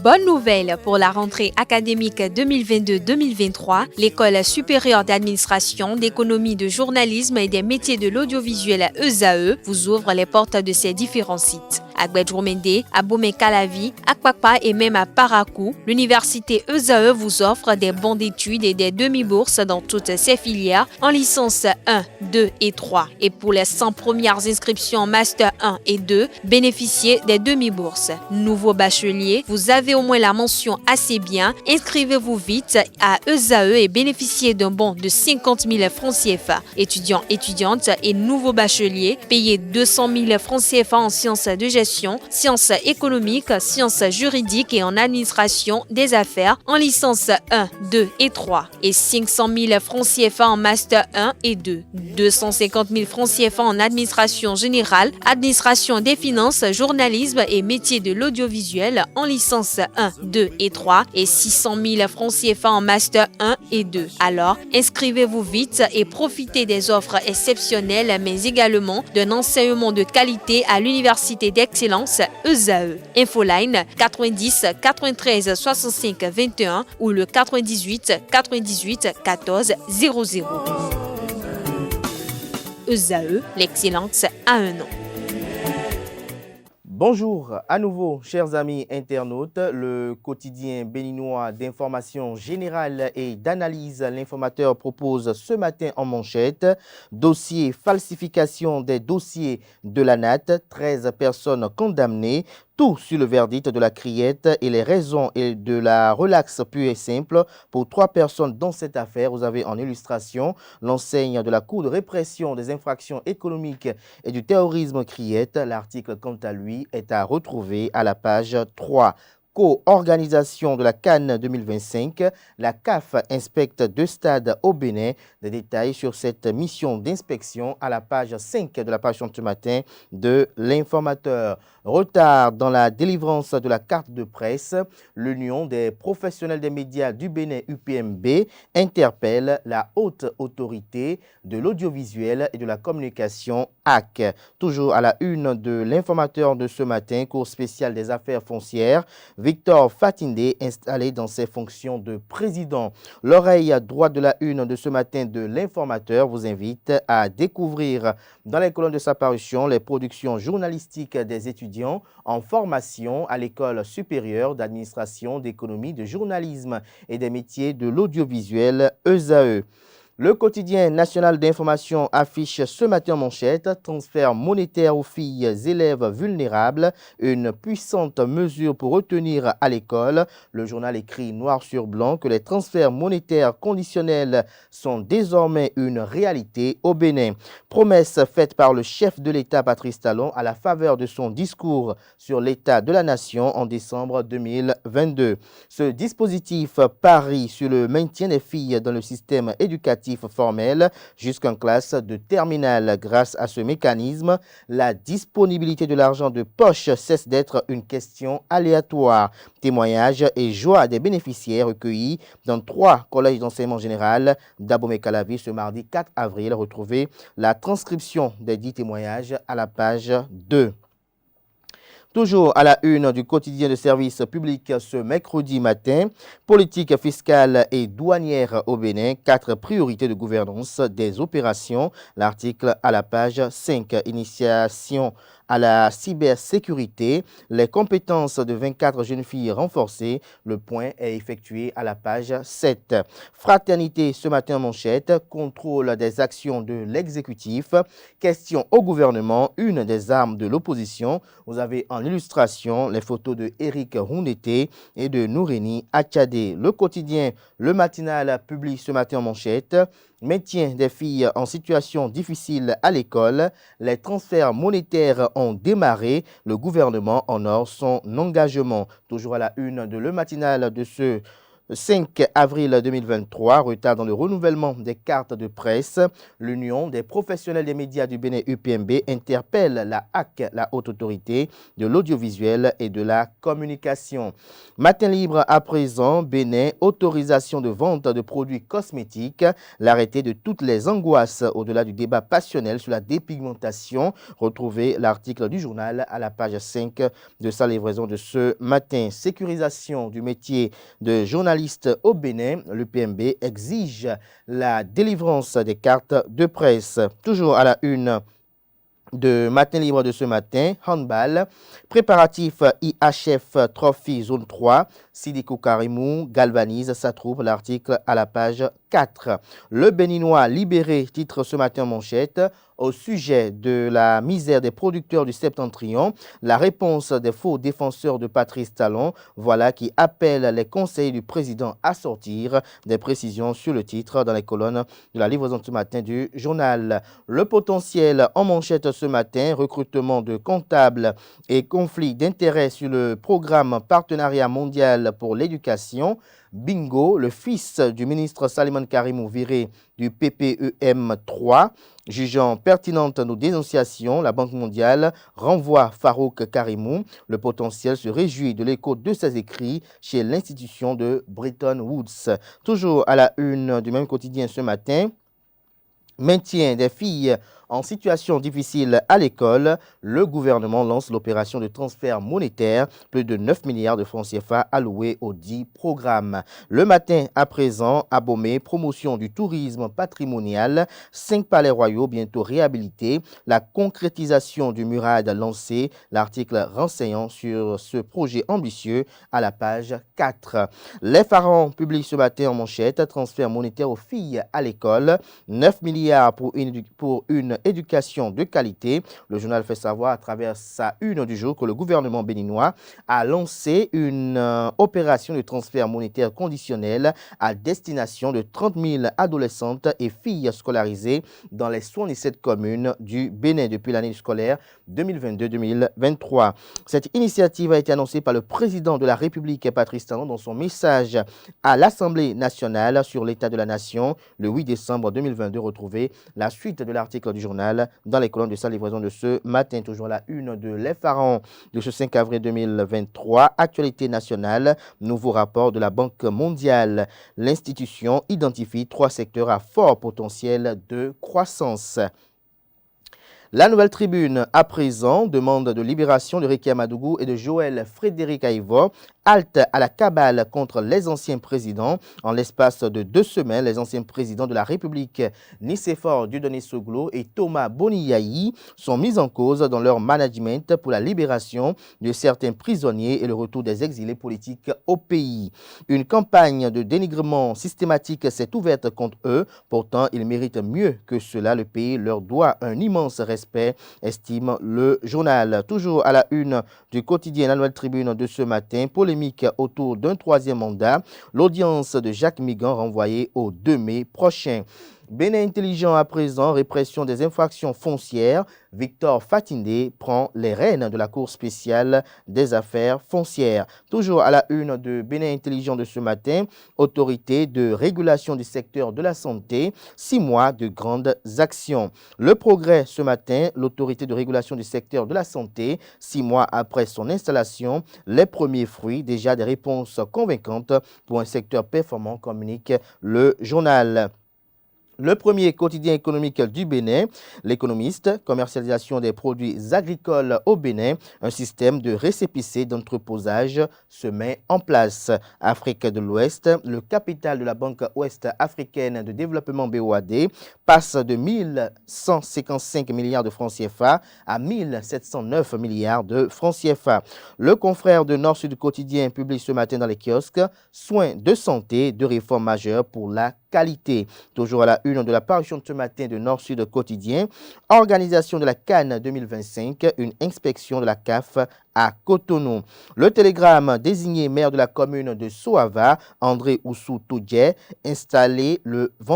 Bonne nouvelle pour la rentrée académique 2022-2023, l'École supérieure d'administration, d'économie, de journalisme et des métiers de l'audiovisuel ESAE vous ouvre les portes de ses différents sites. À Gbedjomende, à Bomé-Calavi, à Kpakpa et même à Parakou, l'université ESAE vous offre des bons d'études et des demi-bourses dans toutes ses filières en licence 1, 2 et 3. Et pour les 100 premières inscriptions en master 1 et 2, bénéficiez des demi-bourses. Nouveau bachelier, vous avez au moins la mention assez bien. Inscrivez-vous vite à ESAE et bénéficiez d'un bon de 50 000 francs CFA. Étudiants, étudiantes et nouveaux bacheliers, payez 200 000 francs CFA en sciences de gestion, sciences économiques, sciences juridiques et en administration des affaires en licence 1, 2 et 3 et 500 000 francs CFA en master 1 et 2, 250 000 francs CFA en administration générale, administration des finances, journalisme et métiers de l'audiovisuel en licence 1, 2 et 3 et 600 000 francs CFA en master 1 et 2. Alors, inscrivez-vous vite et profitez des offres exceptionnelles mais également d'un enseignement de qualité à l'université d'excellence ESAE. Infoline 90 93 65 21 ou le 98 98 14 00. ESAE, l'excellence à un nom. Bonjour à nouveau, chers amis internautes. Le quotidien béninois d'information générale et d'analyse, l'informateur propose ce matin en manchette dossier falsification des dossiers de la NAT, 13 personnes condamnées. Tout sur le verdict de la criette et les raisons et de la relaxe pure et simple pour 3 personnes dans cette affaire. Vous avez en illustration l'enseigne de la Cour de répression des infractions économiques et du terrorisme criette. L'article, quant à lui, est à retrouver à la page 3. Co-organisation de la CAN 2025, la CAF inspecte 2 stades au Bénin. Des détails sur cette mission d'inspection à la page 5 de la page ce matin de l'informateur. Retard dans la délivrance de la carte de presse. L'Union des professionnels des médias du Bénin UPMB interpelle la haute autorité de l'audiovisuel et de la communication AC. Toujours à la une de l'informateur de ce matin, cours spécial des affaires foncières. Victor Fatinde installé dans ses fonctions de président. L'oreille droite de la une de ce matin de l'informateur vous invite à découvrir dans les colonnes de sa parution les productions journalistiques des étudiants en formation à l'école supérieure d'administration, d'économie, de journalisme et des métiers de l'audiovisuel ESAE. Le quotidien national d'information affiche ce matin en manchette transfert monétaire aux filles élèves vulnérables, une puissante mesure pour retenir à l'école. Le journal écrit noir sur blanc que les transferts monétaires conditionnels sont désormais une réalité au Bénin. Promesse faite par le chef de l'État Patrice Talon à la faveur de son discours sur l'état de la nation en décembre 2022. Ce dispositif parie sur le maintien des filles dans le système éducatif formel jusqu'en classe de terminale. Grâce à ce mécanisme, la disponibilité de l'argent de poche cesse d'être une question aléatoire. Témoignages et joie des bénéficiaires recueillis dans 3 collèges d'enseignement général d'Abomey-Calavi ce mardi 4 avril. Retrouvez la transcription des 10 témoignages à la page 2. Toujours à la une du quotidien de service public ce mercredi matin, politique fiscale et douanière au Bénin, 4 priorités de gouvernance des opérations. L'article à la page 5, initiation à la cybersécurité, les compétences de 24 jeunes filles renforcées. Le point est effectué à la page 7. Fraternité ce matin en manchette, contrôle des actions de l'exécutif. Question au gouvernement, une des armes de l'opposition. Vous avez en illustration les photos de Eric Rounete et de Noureni Achadé. Le quotidien, le matinal publie ce matin en manchette. Maintien des filles en situation difficile à l'école. Les transferts monétaires ont démarré. Le gouvernement honore son engagement. Toujours à la une de le matinal de ce 5 avril 2023, retard dans le renouvellement des cartes de presse. L'Union des professionnels des médias du Bénin UPMB interpelle la HAC, la Haute Autorité de l'audiovisuel et de la communication. Matin libre à présent, Bénin, autorisation de vente de produits cosmétiques, l'arrêté de toutes les angoisses au-delà du débat passionnel sur la dépigmentation. Retrouvez l'article du journal à la page 5 de sa livraison de ce matin. Sécurisation du métier de journaliste au Bénin, l'UPMB exige la délivrance des cartes de presse. Toujours à la une de Matin libre de ce matin, handball, préparatif IHF Trophy Zone 3, Sidiko Karimou galvanise sa troupe, l'article à la page 4. Le Béninois libéré, titre ce matin manchette, au sujet de la misère des producteurs du Septentrion, la réponse des faux défenseurs de Patrice Talon, voilà qui appelle les conseils du président à sortir. Des précisions sur le titre dans les colonnes de la livraison de ce matin du journal. Le potentiel en manchette ce matin, recrutement de comptables et conflit d'intérêts sur le programme Partenariat mondial pour l'éducation. Bingo, le fils du ministre Salimane Karimou viré du PPEM 3, jugeant pertinente nos dénonciations, la Banque mondiale renvoie Farouk Karimou. Le potentiel se réjouit de l'écho de ses écrits chez l'institution de Bretton Woods. Toujours à la une du même quotidien ce matin, maintien des filles en situation difficile à l'école, le gouvernement lance l'opération de transfert monétaire, plus de 9 milliards de francs CFA alloués au dit programme. Le matin à présent, à Bomé, promotion du tourisme patrimonial, 5 palais royaux bientôt réhabilités, la concrétisation du MURAD lancé, l'article renseignant sur ce projet ambitieux à la page 4. Les Pharaons publient ce matin en manchette, transfert monétaire aux filles à l'école, 9 milliards pour une éducation de qualité. Le journal fait savoir à travers sa une du jour que le gouvernement béninois a lancé une opération de transfert monétaire conditionnel à destination de 30 000 adolescentes et filles scolarisées dans les 77 communes du Bénin depuis l'année scolaire 2022-2023. Cette initiative a été annoncée par le président de la République, Patrice Talon, dans son message à l'Assemblée nationale sur l'état de la nation le 8 décembre 2022. Retrouvez la suite de l'article du journal dans les colonnes de sa livraison de ce matin. Toujours la une de Les Pharaons de ce 5 avril 2023. Actualité nationale, nouveau rapport de la Banque mondiale. L'institution identifie 3 secteurs à fort potentiel de croissance. La Nouvelle Tribune, à présent, demande de libération de Ricky Amadougou et de Joël Frédéric Aïvo. Halte à la cabale contre les anciens présidents. En l'espace de 2 semaines, les anciens présidents de la République, Nicéphore Dieudonné Soglo et Thomas Boniyahi, sont mis en cause dans leur management pour la libération de certains prisonniers et le retour des exilés politiques au pays. Une campagne de dénigrement systématique s'est ouverte contre eux. Pourtant, ils méritent mieux que cela. Le pays leur doit un immense respect, estime le journal. Toujours à la une du quotidien La Nouvelle Tribune de ce matin, polémique autour d'un 3e mandat, l'audience de Jacques Migan renvoyée au 2 mai prochain. Bénin intelligent à présent, répression des infractions foncières. Victor Fatindé prend les rênes de la Cour spéciale des affaires foncières. Toujours à la une de Bénin intelligent de ce matin, autorité de régulation du secteur de la santé, 6 mois de grandes actions. Le Progrès ce matin, l'autorité de régulation du secteur de la santé, 6 mois après son installation, les premiers fruits, déjà des réponses convaincantes pour un secteur performant, communique le journal. Le premier quotidien économique du Bénin, l'économiste, commercialisation des produits agricoles au Bénin, un système de récépissé d'entreposage se met en place. Afrique de l'Ouest, le capital de la Banque Ouest africaine de développement BOAD passe de 1155 milliards de francs CFA à 1709 milliards de francs CFA. Le confrère de Nord-Sud quotidien publie ce matin dans les kiosques, soins de santé, de réformes majeures pour la qualité. Toujours à la une de la parution de ce matin de Nord-Sud quotidien, organisation de la Cannes 2025, une inspection de la CAF à Cotonou. Le Télégramme désigné maire de la commune de Soava, André Oussou Toudjé, installé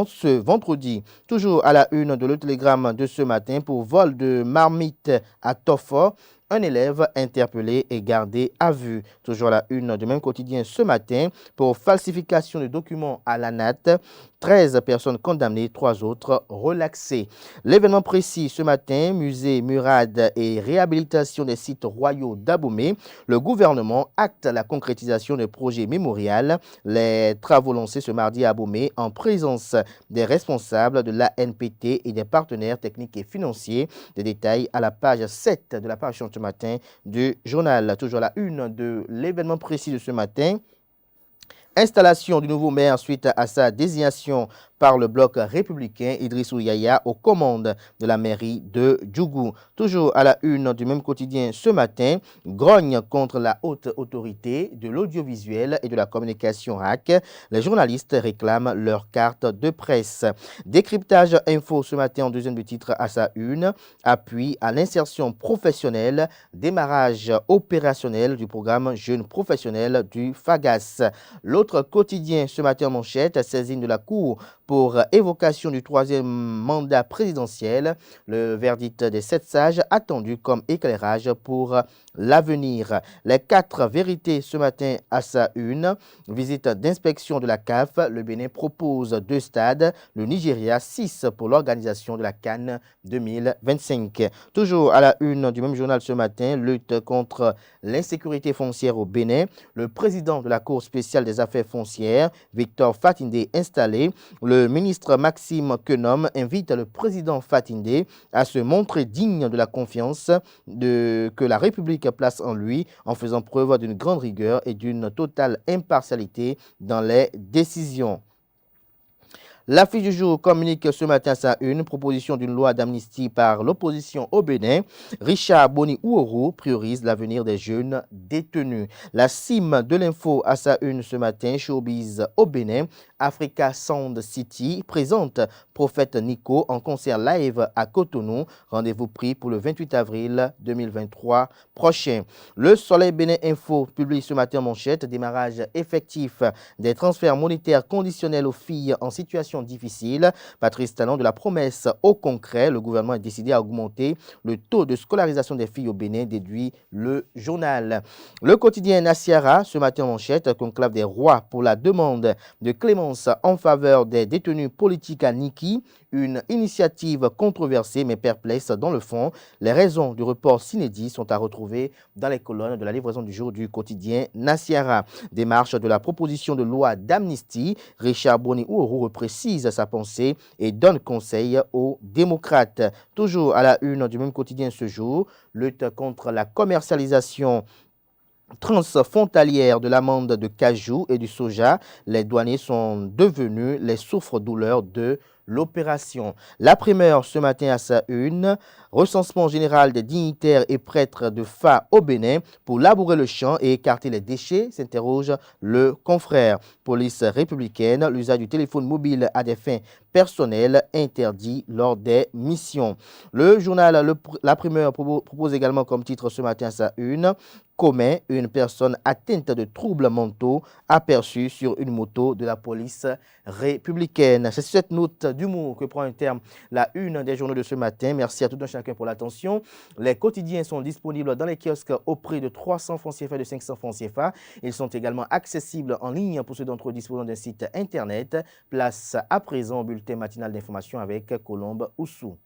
ce vendredi. Toujours à la une de Le Télégramme de ce matin pour vol de marmite à Tofo. un élève interpellé et gardé à vue. Toujours à la une du même quotidien ce matin, pour falsification de documents à l'ANAT, 13 personnes condamnées, 3 autres relaxées. L'événement précis ce matin, musée, murade et réhabilitation des sites royaux d'Abomey. Le gouvernement acte la concrétisation du projet mémorial. Les travaux lancés ce mardi à Abomey en présence des responsables de l'ANPT et des partenaires techniques et financiers. Des détails à la page 7 de la page ce matin du journal. Toujours la une de l'événement précis de ce matin. Installation du nouveau maire suite à sa désignation par le bloc républicain, Idrissou Yaya aux commandes de la mairie de Djougou. Toujours à la une du même quotidien ce matin, grogne contre la haute autorité de l'audiovisuel et de la communication RAC. Les journalistes réclament leur carte de presse. Décryptage info ce matin en deuxième du titre à sa une, appui à l'insertion professionnelle, démarrage opérationnel du programme Jeunes professionnels du FAGAS. L'autre quotidien ce matin en manchette, saisine de la Cour pour évocation du troisième mandat présidentiel. Le verdict des 7 sages attendu comme éclairage pour l'avenir. Les 4 vérités ce matin à sa une. Visite d'inspection de la CAF. Le Bénin propose 2 stades. Le Nigeria 6 pour l'organisation de la CAN 2025. Toujours à la une du même journal ce matin, lutte contre l'insécurité foncière au Bénin. Le président de la Cour spéciale des affaires foncières, Victor Fatinde, installé. Le ministre Maxime Kenom invite le président Fatinde à se montrer digne de la confiance que la République place en lui en faisant preuve d'une grande rigueur et d'une totale impartialité dans les décisions. L'affiche du jour communique ce matin sa une proposition d'une loi d'amnistie par l'opposition au Bénin. Richard Boni Ouourou priorise l'avenir des jeunes détenus. La cime de l'info à sa une ce matin, showbiz au Bénin. Africa Sound City présente Prophète Nico en concert live à Cotonou. Rendez-vous pris pour le 28 avril 2023 prochain. Le Soleil Bénin Info publie ce matin manchette démarrage effectif des transferts monétaires conditionnels aux filles en situation difficile. Patrice Talon de la promesse au concret. Le gouvernement a décidé à augmenter le taux de scolarisation des filles au Bénin, déduit le journal. Le quotidien Nassiara, ce matin en manchette, conclave des rois pour la demande de clémence en faveur des détenus politiques à Niki. Une initiative controversée mais perplexe dans le fond. Les raisons du report s'inédit sont à retrouver dans les colonnes de la livraison du jour du quotidien Nassiara. Démarche de la proposition de loi d'amnistie. Richard Boni Ouourou précise sa pensée et donne conseil aux démocrates. Toujours à la une du même quotidien ce jour, lutte contre la commercialisation transfrontalière de l'amande de cajou et du soja. Les douaniers sont devenus les souffres-douleurs de l'opération. La primeur ce matin à sa une, recensement général des dignitaires et prêtres de Fa au Bénin pour labourer le champ et écarter les déchets, s'interroge le confrère. Police républicaine, l'usage du téléphone mobile à des fins personnelles interdit lors des missions. Le journal La Primeur propose également comme titre ce matin à sa une, commun, une personne atteinte de troubles mentaux aperçue sur une moto de la police républicaine. C'est sur cette note d'humour que prend un terme la une des journaux de ce matin. Merci à tout un chacun pour l'attention. Les quotidiens sont disponibles dans les kiosques au prix de 300 francs CFA et de 500 francs CFA. Ils sont également accessibles en ligne pour ceux d'entre eux disposant d'un site internet. Place à présent au bulletin matinal d'information avec Colombe Oussou.